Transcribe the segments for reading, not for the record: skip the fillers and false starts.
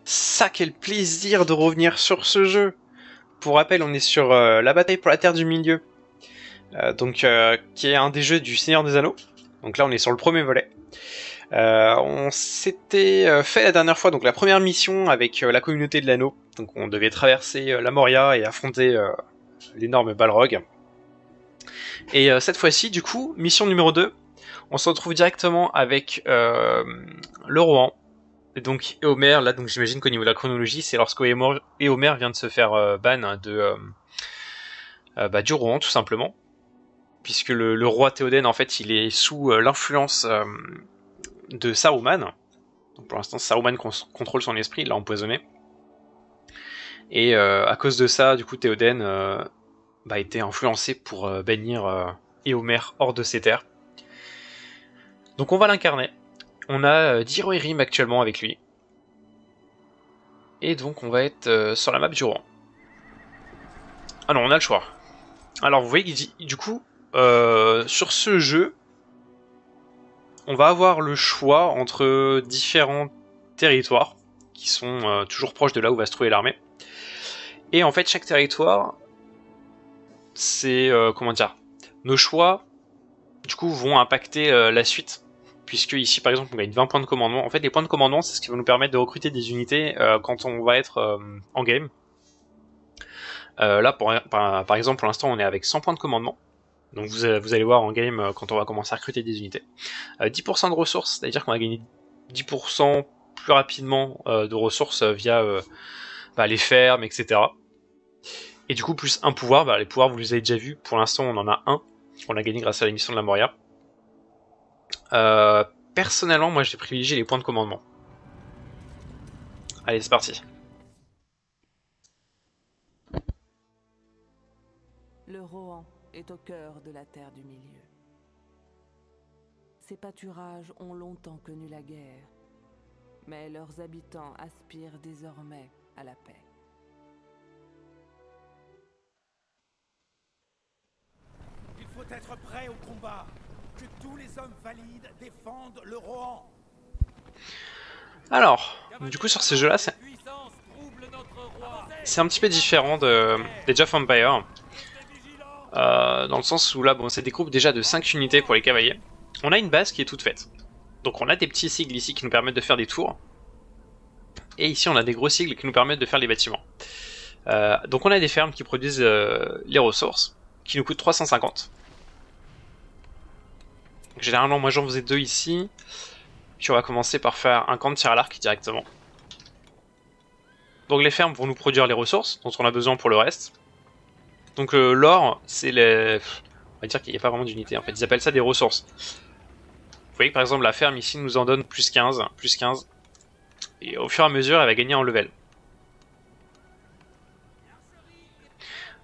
Ça, quel plaisir de revenir sur ce jeu. Pour rappel, on est sur la bataille pour la Terre du Milieu, qui est un des jeux du Seigneur des Anneaux. Donc là, on est sur le premier volet. On s'était fait la dernière fois, donc la première mission avec la communauté de l'anneau. Donc on devait traverser la Moria et affronter l'énorme Balrog. Et cette fois-ci, du coup, mission numéro 2, on se retrouve directement avec le Rohan. Et donc Éomer, là, donc j'imagine qu'au niveau de la chronologie, c'est lorsque Éomer vient de se faire ban du Rohan, tout simplement. Puisque le roi Théoden, en fait, il est sous l'influence de Saruman. Donc pour l'instant, Saruman contrôle son esprit, il l'a empoisonné. Et à cause de ça, du coup, Théoden a été influencé pour bannir Éomer hors de ses terres. Donc on va l'incarner. On a Diroirim actuellement avec lui. Et donc on va être sur la map du Rohan. Ah non, on a le choix. Alors vous voyez qu'il dit, du coup, sur ce jeu, on va avoir le choix entre différents territoires qui sont toujours proches de là où va se trouver l'armée. Et en fait, chaque territoire, c'est comment dire, nos choix, du coup, vont impacter la suite. Puisque ici, par exemple, on gagne 20 points de commandement. En fait, les points de commandement, c'est ce qui va nous permettre de recruter des unités quand on va être en game. Là, par exemple, pour l'instant, on est avec 100 points de commandement. Donc vous allez voir en game quand on va commencer à recruter des unités. 10% de ressources, c'est-à-dire qu'on va gagner 10% plus rapidement de ressources via les fermes, etc. Et du coup, plus un pouvoir, les pouvoirs, vous les avez déjà vus. Pour l'instant, on en a un. On l'a gagné grâce à la mission de la Moria. Personnellement, moi, j'ai privilégié les points de commandement. Allez, c'est parti. Le Rohan est au cœur de la Terre du Milieu. Ces pâturages ont longtemps connu la guerre, mais leurs habitants aspirent désormais à la paix. Il faut être prêt au combat. Que tous les hommes valides défendent le Rohan. Alors, du coup sur ces jeux-là, c'est un petit peu différent des Age of Empires. Dans le sens où là, bon, c'est des groupes déjà de 5 unités pour les cavaliers. On a une base qui est toute faite. Donc on a des petits sigles ici qui nous permettent de faire des tours. Et ici on a des gros sigles qui nous permettent de faire les bâtiments. Donc on a des fermes qui produisent les ressources, qui nous coûtent 350. Donc, généralement moi j'en faisais 2 ici. Puis on va commencer par faire un camp de tir à l'arc directement. Donc les fermes vont nous produire les ressources dont on a besoin pour le reste. Donc l'or, c'est les... On va dire qu'il n'y a pas vraiment d'unité en fait, ils appellent ça des ressources. Vous voyez que par exemple la ferme ici nous en donne plus 15, plus 15. Et au fur et à mesure elle va gagner en level.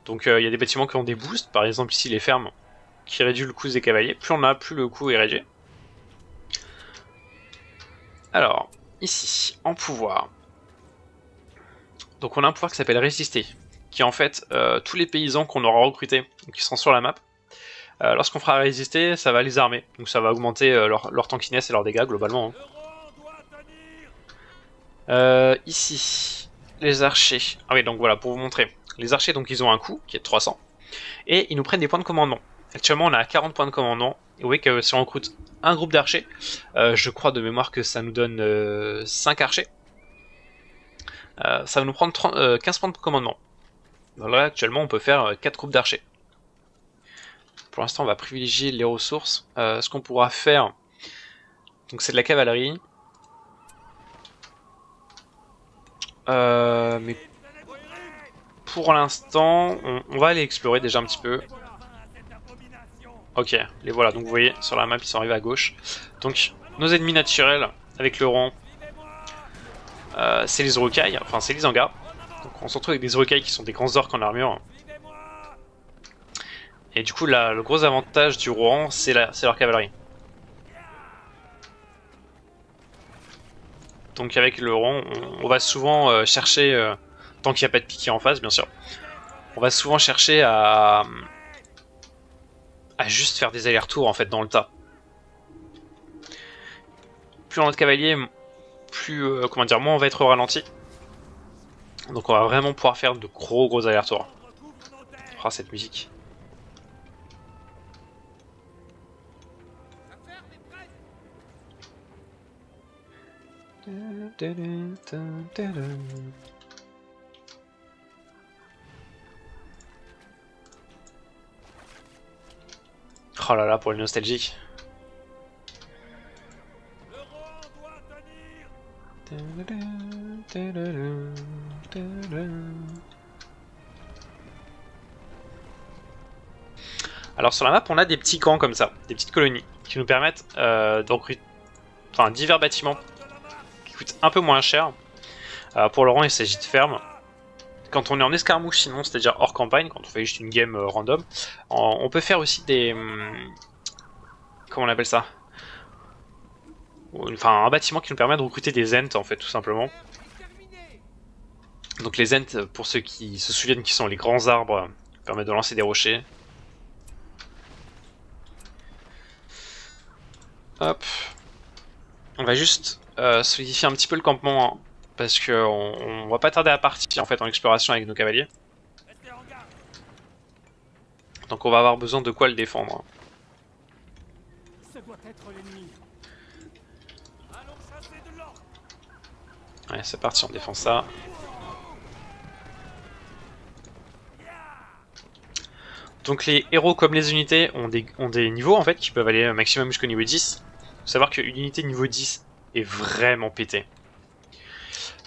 Donc il y a des bâtiments qui ont des boosts, par exemple ici les fermes qui réduisent le coût des cavaliers. Plus on a, plus le coût est réduit. Alors, ici, en pouvoir. Donc on a un pouvoir qui s'appelle Résister, qui est en fait tous les paysans qu'on aura recrutés, qui seront sur la map. Lorsqu'on fera Résister, ça va les armer, donc ça va augmenter leur tankiness et leurs dégâts globalement. Ici, les archers. Ah oui, donc voilà, pour vous montrer. Les archers, donc ils ont un coût qui est de 300, et ils nous prennent des points de commandement. Actuellement on a 40 points de commandement, et vous voyez que si on recrute un groupe d'archers, je crois de mémoire que ça nous donne 5 archers. Ça va nous prendre 15 points de commandement. Donc là actuellement on peut faire 4 groupes d'archers. Pour l'instant on va privilégier les ressources. Ce qu'on pourra faire, donc c'est de la cavalerie. Mais pour l'instant on va aller explorer déjà un petit peu. Ok, les voilà, donc vous voyez sur la map ils sont arrivés à gauche. Donc nos ennemis naturels avec le rang, c'est les Uruk-hai, enfin c'est les Angas. Donc on se retrouve avec des Uruk-hai qui sont des grands orques en armure. Et du coup là, le gros avantage du Rohan c'est leur cavalerie. Donc avec le Rohan on va souvent chercher, tant qu'il n'y a pas de piqué en face bien sûr, on va souvent chercher à juste faire des allers-retours en fait dans le tas. Plus on a de cavaliers, plus comment dire, moins on va être au ralenti. Donc on va vraiment pouvoir faire de gros allers-retours. Oh, cette musique. Oh là là, pour les nostalgiques. Alors sur la map, on a des petits camps comme ça, des petites colonies, qui nous permettent d'encruter divers bâtiments qui coûtent un peu moins cher. Pour Laurent, il s'agit de fermes. Quand on est en escarmouche, sinon, c'est-à-dire hors campagne, quand on fait juste une game random, on peut faire aussi des... comment on appelle ça? Enfin, un bâtiment qui nous permet de recruter des Ents, en fait, tout simplement. Donc les Ents, pour ceux qui se souviennent, qui sont les grands arbres, permettent de lancer des rochers. Hop. On va juste solidifier un petit peu le campement, hein, parce qu'on va pas tarder à partir en fait en exploration avec nos cavaliers. Donc on va avoir besoin de quoi le défendre. Ouais, c'est parti, on défend ça. Donc les héros comme les unités ont des niveaux en fait qui peuvent aller maximum jusqu'au niveau 10. Faut savoir qu'une unité niveau 10 est vraiment pétée.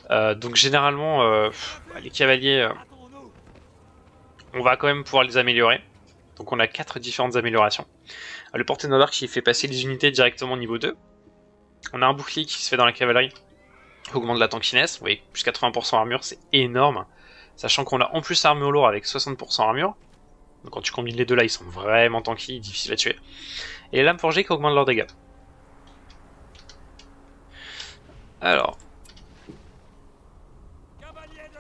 Donc généralement les cavaliers on va quand même pouvoir les améliorer. Donc on a 4 différentes améliorations. Le porte-étendard qui fait passer les unités directement au niveau 2. On a un bouclier qui se fait dans la cavalerie, qui augmente la tankiness. Vous voyez, plus 80% armure, c'est énorme. Sachant qu'on a en plus armure lourde avec 60% armure. Donc quand tu combines les deux là, ils sont vraiment tanky, difficiles à tuer. Et les lames forgées qui augmentent leurs dégâts. Alors,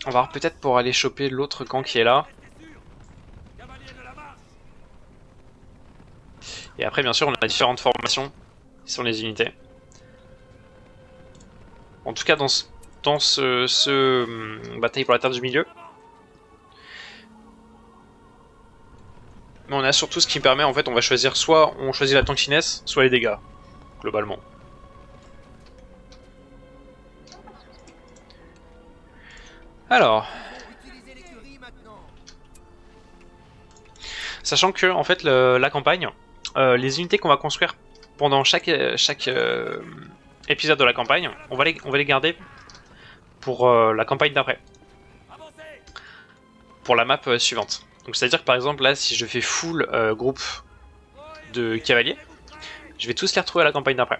on va voir peut-être pour aller choper l'autre camp qui est là. Et après, bien sûr, on a différentes formations qui sont les unités. En tout cas, dans ce bataille pour la Terre du Milieu. Mais on a surtout ce qui permet, en fait, on va choisir soit on choisit la tankiness, soit les dégâts, globalement. Alors, sachant que en fait la campagne, les unités qu'on va construire pendant chaque épisode de la campagne, on va les garder pour la campagne d'après, pour la map suivante. Donc c'est à dire que par exemple là, si je fais full groupe de cavaliers, je vais tous les retrouver à la campagne d'après.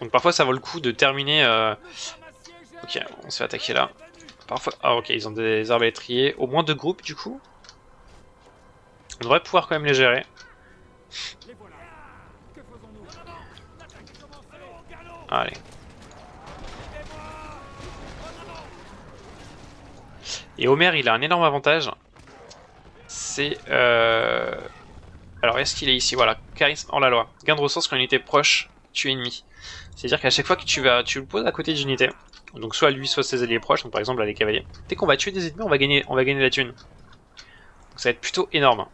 Donc parfois ça vaut le coup de terminer. Ok, on se fait attaquer là. Parfois, ah ok, ils ont des arbalétriers, au moins 2 groupes du coup. On devrait pouvoir quand même les gérer. Allez. Et Homer, il a un énorme avantage. C'est... Alors, est-ce qu'il est ici? Voilà, charisme hors la loi. Gain de ressources quand l'unité proche tue ennemi. C'est-à-dire qu'à chaque fois que tu le poses à côté d'une unité, donc soit lui, soit ses alliés proches, donc par exemple là les cavaliers, dès qu'on va tuer des ennemis, on va gagner la thune. Donc ça va être plutôt énorme.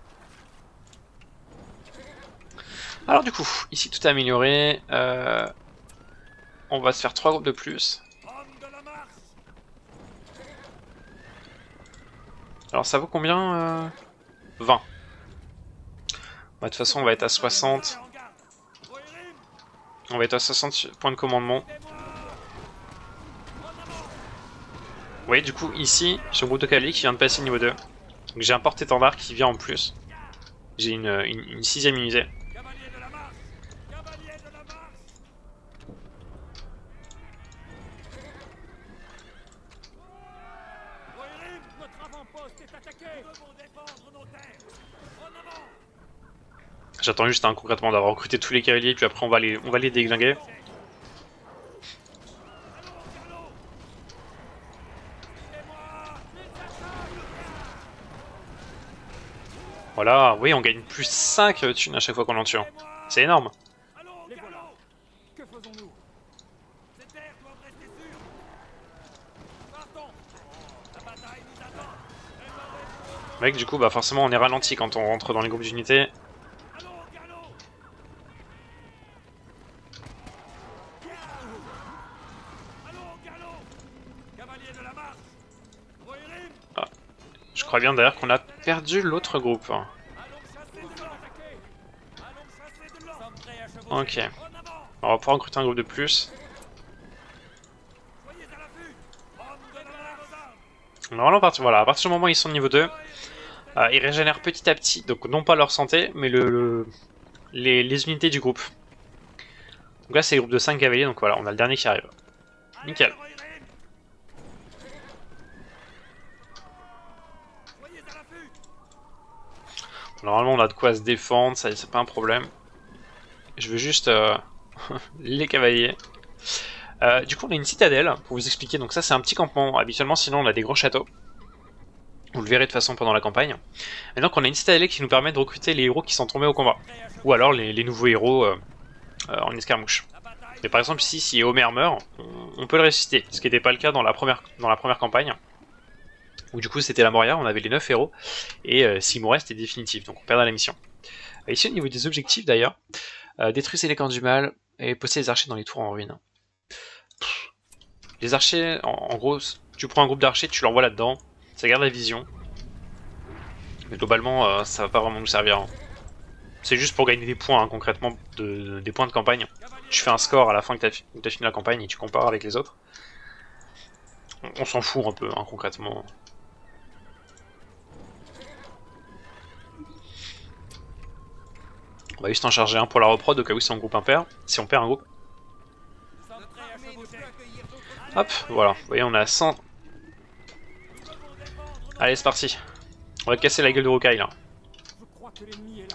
Alors du coup, ici tout est amélioré. On va se faire 3 groupes de plus. Alors ça vaut combien 20. Bah, de toute façon on va être à 60. On va être à 60 points de commandement. Vous voyez du coup ici, j'ai un groupe de cavaliers qui vient de passer niveau 2. Donc j'ai un porte-étendard qui vient en plus. J'ai une 6ème unité. J'attends juste concrètement d'avoir recruté tous les cavaliers, puis après on va les déglinguer. Voilà, oui, on gagne plus 5 thunes à chaque fois qu'on en tue. C'est énorme. Mec, du coup, bah forcément, on est ralenti quand on rentre dans les groupes d'unités. Ah. Je crois bien d'ailleurs qu'on a perdu l'autre groupe. Ok. On va pouvoir recruter un groupe de plus. Normalement, voilà, à partir du moment où ils sont niveau 2, ils régénèrent petit à petit, donc non pas leur santé, mais les unités du groupe. Donc là, c'est le groupe de 5 cavaliers, donc voilà, on a le dernier qui arrive. Nickel. Normalement, on a de quoi se défendre, ça c'est pas un problème. Je veux juste les cavaliers. Du coup, on a une citadelle, pour vous expliquer. Donc ça, c'est un petit campement. Habituellement, sinon, on a des gros châteaux. Vous le verrez de toute façon pendant la campagne. Et donc, on a une citadelle qui nous permet de recruter les héros qui sont tombés au combat. Ou alors les nouveaux héros en escarmouche. Mais par exemple, ici, si Homer meurt, on peut le ressusciter. Ce qui n'était pas le cas dans la première campagne. Où du coup, c'était la Moria, on avait les 9 héros. Et s'il mourait, c'était définitif. Donc, on perdait la mission. Ici, au niveau des objectifs d'ailleurs, détruisez les camps du mal et postez les archers dans les tours en ruine. Les archers, en gros, tu prends un groupe d'archers, tu l'envoies là-dedans, ça garde la vision. Mais globalement, ça va pas vraiment nous servir. Hein. C'est juste pour gagner des points, hein, concrètement, des points de campagne. Tu fais un score à la fin que tu as fini la campagne et tu compares avec les autres. On s'en fout un peu, hein, concrètement. On va juste en charger un pour la reprod au cas où c'est en groupe impair, si on perd un groupe. Hop, voilà, vous voyez on a 100. Allez c'est parti. On va casser la gueule de Rocaille là.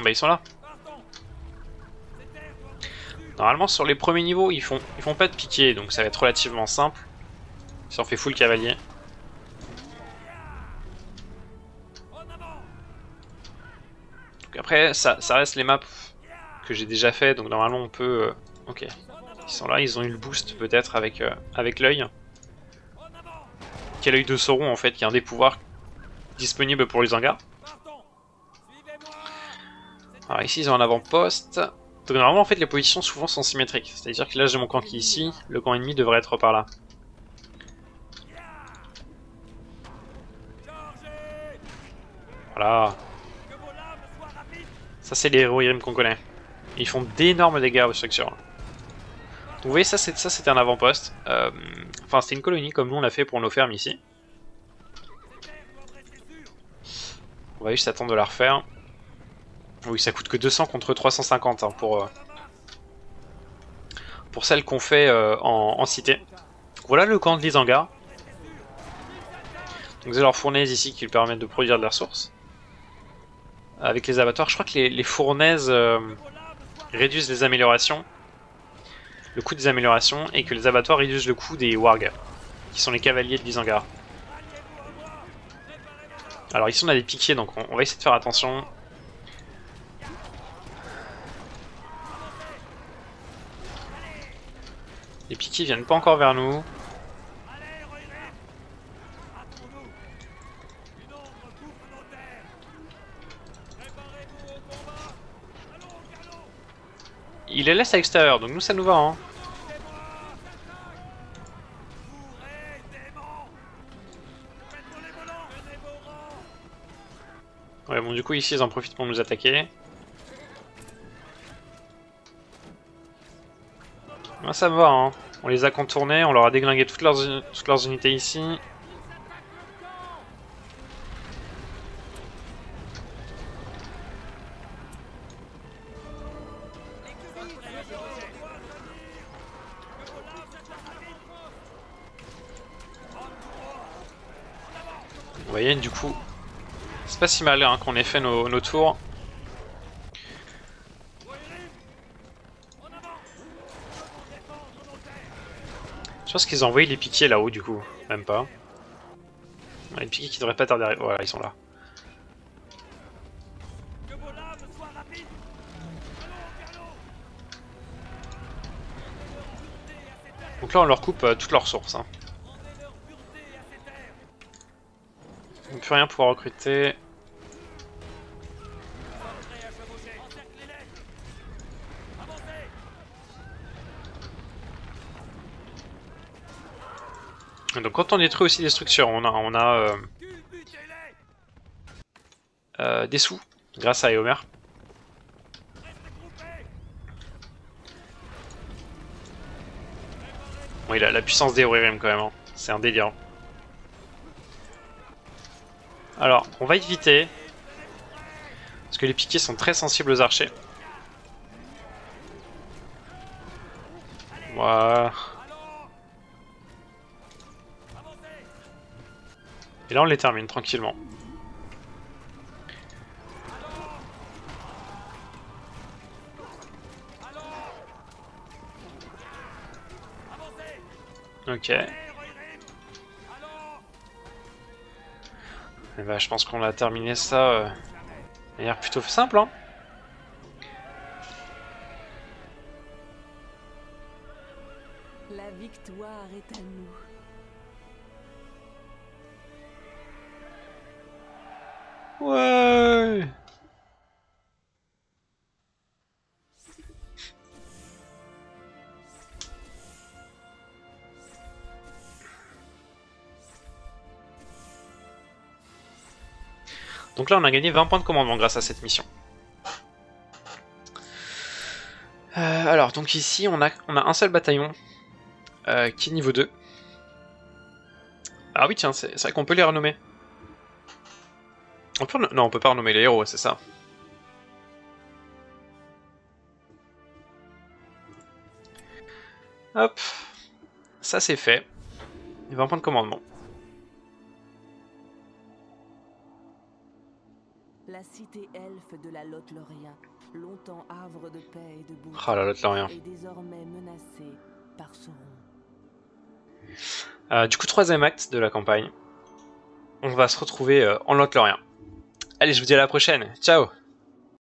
Bah ils sont là. Normalement sur les premiers niveaux ils font pas de piqué, donc ça va être relativement simple. Si on fait full cavalier. Donc après ça reste les maps que j'ai déjà fait, donc normalement on peut... ok, ils sont là, ils ont eu le boost peut-être avec l'œil. Qui est l'œil de Sauron en fait, qui est un des pouvoirs disponibles pour les hangars. Alors ici ils ont un avant-poste. Donc normalement en fait les positions souvent sont symétriques, c'est-à-dire que là j'ai mon camp qui est ici, le camp ennemi devrait être par là. Voilà. Ça c'est les héros Irrim qu'on connaît. Ils font d'énormes dégâts aux structures. Donc vous voyez ça c'était un avant-poste. Enfin c'était une colonie comme nous on l'a fait pour nos fermes ici. On va juste attendre de la refaire. Oui ça coûte que 200 contre 350 hein, pour celle qu'on fait en cité. Voilà le camp de l'Isengard. Donc vous avez leur fournaise ici qui lui permettent de produire de la ressource. Avec les abattoirs, je crois que les fournaises réduisent les améliorations, le coût des améliorations, et que les abattoirs réduisent le coût des wargs, qui sont les cavaliers de l'Isengard. Alors ici on a des piquiers, donc on va essayer de faire attention. Les piquiers viennent pas encore vers nous. Il les laisse à l'extérieur, donc nous ça nous va hein. Ouais bon du coup ici ils en profitent pour nous attaquer. Ah, ça va hein, on les a contournés, on leur a déglingué toutes leurs unités ici. Vous voyez du coup, c'est pas si mal hein, qu'on ait fait nos tours. Je pense qu'ils ont envoyé les piquiers là-haut du coup, même pas. Les piquiers qui devraient pas tarder à arriver, voilà ils sont là. Donc là on leur coupe toutes leurs ressources. Hein. On ne peut rien pouvoir recruter. Donc quand on détruit aussi des structures, on a des sous grâce à Éomer. Bon, il a la puissance des Rohirrim quand même, hein. C'est un délire. Alors, on va éviter. Parce que les piquets sont très sensibles aux archers. Voilà. Et là on les termine tranquillement. Ok. Et bah, je pense qu'on a terminé ça de manière plutôt simple, hein. La victoire est à nous. Ouais. Donc là on a gagné 20 points de commandement grâce à cette mission. Alors donc ici on a un seul bataillon qui est niveau 2. Ah oui tiens, c'est vrai qu'on peut les renommer. Non, on peut pas renommer les héros, c'est ça. Hop, ça c'est fait. 20 points de commandement. La cité elfe de la Lothlórien, longtemps havre de paix et de beauté, Ah la Lothlórien. est désormais menacée par Sauron. Du coup, troisième acte de la campagne. On va se retrouver en Lothlórien. Allez, je vous dis à la prochaine. Ciao!